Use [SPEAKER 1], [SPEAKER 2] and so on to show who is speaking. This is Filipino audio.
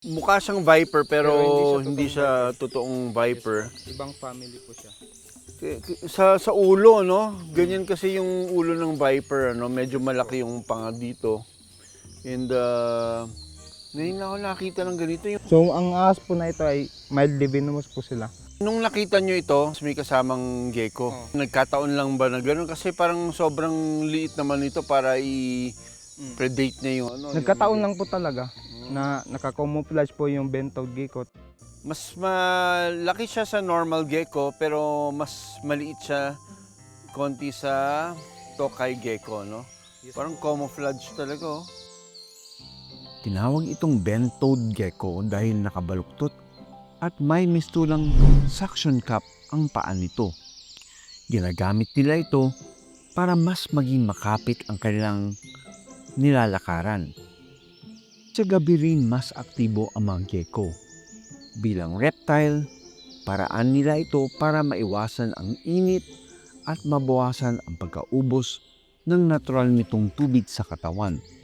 [SPEAKER 1] Mukha siyang viper pero
[SPEAKER 2] Pero
[SPEAKER 1] hindi siya totoong viper.
[SPEAKER 2] Ibang family po siya.
[SPEAKER 1] Sa ulo, no? Ganyan kasi yung ulo ng viper, no? Medyo malaki yung panga dito. And ngayon na ako nakita ng ganito.
[SPEAKER 2] So ang ahas po na ito ay mildly venomous po sila.
[SPEAKER 1] Nung nakita nyo ito, may kasamang gecko. Nagkataon lang ba na gano'n? Kasi parang sobrang liit naman ito para i-predate niya yung ano.
[SPEAKER 2] Nagkataon lang po talaga na nakacamouflage po yung bentowed gecko.
[SPEAKER 1] Mas malaki siya sa normal gecko pero mas maliit siya konti sa Tokai gecko, no? Parang camouflage talaga, oh.
[SPEAKER 3] Tinawag itong bent-toed gecko dahil nakabaluktot at may mistulang suction cup ang paa nito. Ginagamit nila ito para mas maging makapit ang kanilang nilalakaran. Sa gabi rin mas aktibo ang mga gecko. Bilang reptile, paraan nila ito para maiwasan ang init at mabawasan ang pagkaubos ng natural nitong tubig sa katawan.